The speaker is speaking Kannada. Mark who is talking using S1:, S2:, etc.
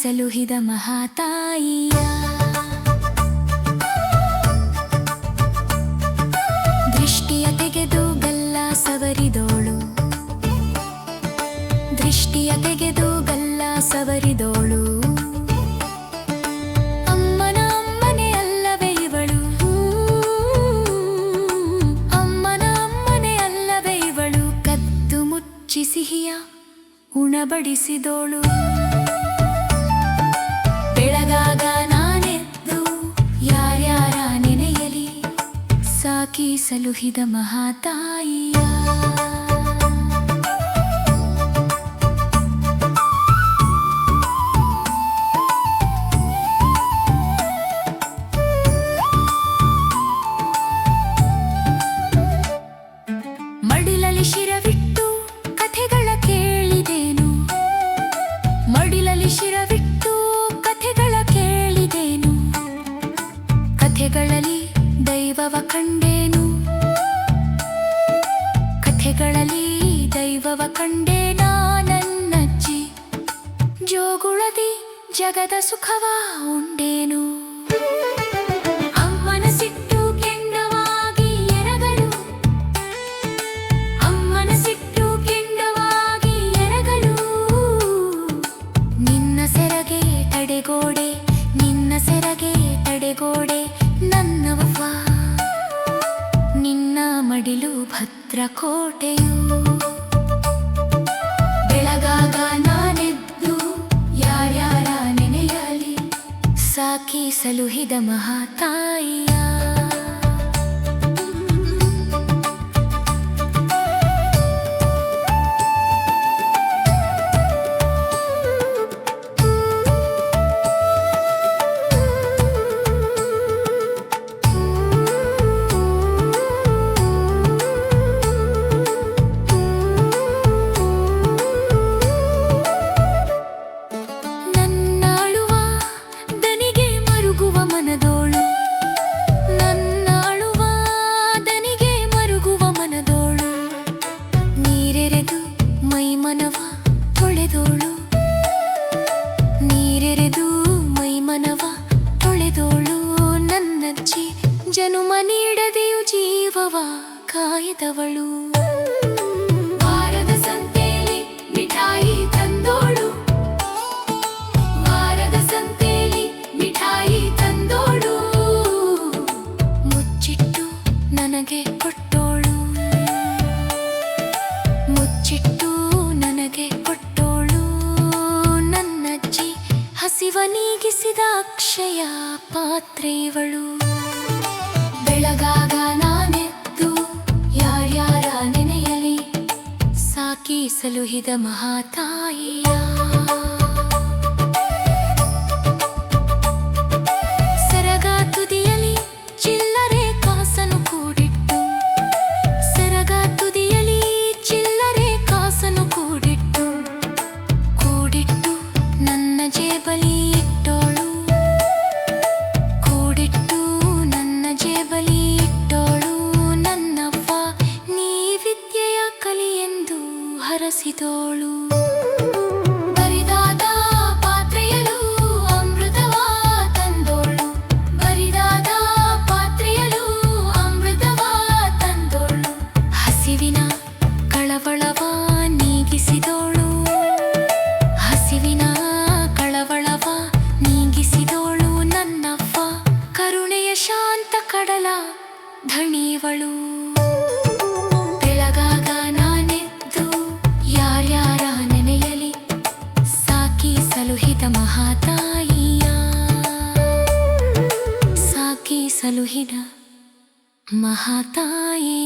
S1: ಸಲುಹಿದ ಮಹಾತಾಯಿಯ ದೃಷ್ಟಿಯ ತೆಗೆದು ಗಲ್ಲ ಸವರಿದೋಳು, ದೃಷ್ಟಿಯ ತೆಗೆದು ಗಲ್ಲ ಸವರಿದೋಳು. ಅಮ್ಮನ ಅಮ್ಮನೆ ಅಲ್ಲವೇ ಇವಳು, ಅಮ್ಮನ ಅಮ್ಮನೆ ಅಲ್ಲವೇ ಇವಳು. ಕದ್ದು ಮುಚ್ಚಿ ಸಿಹಿಯ ಉಣಬಡಿಸಿದೋಳು. ಬೆಳಗಾಗ ನಾನೆದ್ದು ಯಾರ್ಯಾರ ನೆನೆಯಲಿ, ಸಾಕಿ ಸಲುಹಿದ ಮಹಾತಾಯಿಯ. ಮಡಿಲಲ್ಲಿ ಶಿರವಿಟ್ಟು ಕಥೆಗಳ ಕೇಳಿದೇನು, ಮಡಿಲಲ್ಲಿ ಶಿರವಿಟ್ಟು ಕಥೆಗಳ ಕೇಳಿದೇನು. ಕಥೆಗಳಲ್ಲಿ ದೈವವ ಕಂಡೇನು, ಕಥೆಗಳಲ್ಲಿ ದೈವವ ಕಂಡೇ ನನ್ನಜ್ಜಿ. ಜೋಗುಳದಿ ಜಗದ ಸುಖವ ಉಂಡೇನು. ಅಮ್ಮನ ಸಿಟ್ಟು ಕೆಂಡವಾಗಿ ಎರಗಲು, ಅಮ್ಮನ ಸಿಟ್ಟು ಕೆಂಡವಾಗಿ ಎರಗಲು. ನಿನ್ನ ಸೆರಗೆ ತಡೆಗೋಡೆ, ನಿನ್ನ ಸೆರಗೆ ತಡೆಗೋಡೆ ನನ್ನವ್ವ. ನಿನ್ನ ಮಡಿಲು ಭದ್ರಕೋಟೆಯು. ಬೆಳಗಾಗ ನಾನೆದ್ದು ಯಾರ್ಯಾರ ನೆನೆಯಲಿ, ಸಾಕಿ ಸಲುಹಿದ ಮಹಾತಾಯಿಯ. ಜನುಮ ನೀಡದೆಯು ಜೀವವ ಕಾಯ್ದವಳು. ವಾರದ ಸಂತೆಯಲ್ಲಿ ಮಿಠಾಯಿ ತಂದೋಳು, ವಾರದ ಸಂತೆಯಲ್ಲಿ ಮಿಠಾಯಿ ತಂದೋಳು. ಮುಚ್ಚಿಟ್ಟು ನನಗೆ ಕೊಟ್ಟೋಳು, ಮುಚ್ಚಿಟ್ಟು ನನಗೆ ಕೊಟ್ಟೋಳು ನನ್ನಜ್ಜಿ. ಹಸಿವ ನೀಗಿಸಿದ ಅಕ್ಷಯ ಪಾತ್ರೆ ಇವಳು. ಬೆಳಗಾಗ ನಾನೆದ್ದು ಯಾರ್ಯಾರ ನೆನೆಯಲಿ, ಸಾಕಿ ಸಲುಹಿದ ಮಹಾತಾಯಿಯ. ಸೆರಗ ತುದಿಯಲಿ ಚಿಲ್ಲರೆ ಕಾಸನು ಕೂಡಿಟ್ಟು, ಸೆರಗ ತುದಿಯಲಿ ಚಿಲ್ಲರೆ ಕಾಸನು ಕೂಡಿಟ್ಟು, ಕೂಡಿಟ್ಟು ನನ್ನ ಜೇಬಲಿ ಇಟ್ಟೋಳು, ಕೂಡಿಟ್ಟು ನನ್ನ ಜೇಬಲಿ ಇಟ್ಟೋಳು ನನ್ನವ್ವ. ನೀ ವಿದ್ಯೆಯ ಕಲಿಯೆಂದು ಹರಸಿದೋಳು. ಬರಿದಾದ ಪಾತ್ರೆಯಲು ಅಮೃತವ ತಂದೋಳು, ಬರಿದಾದ ಪಾತ್ರೆಯಲು ಅಮೃತವ ತಂದೋಳು. ಹಸಿವಿನ ಕಳವಳವ ನೀಗಿಸಿದೋಳು, ಹಸಿವಿನ ಕಳವಳವ ನೀಗಿಸಿದೋಳು ನನ್ನವ್ವ. ಕರುಣೆಯ ಶಾಂತ ಕಡಲ ಧಣಿವಳು. ಬೆಳಗಾಗ ನಾನೆದ್ದು ಯಾರ್ಯಾರ ನೆನೆಯಲಿ, ಸಾಕಿ ಸಲುಹಿದ ಮಹಾತಾಯಿಯ. ಸಾಕಿ ಸಲುಹಿದ ಮಹಾತಾಯಿಯ.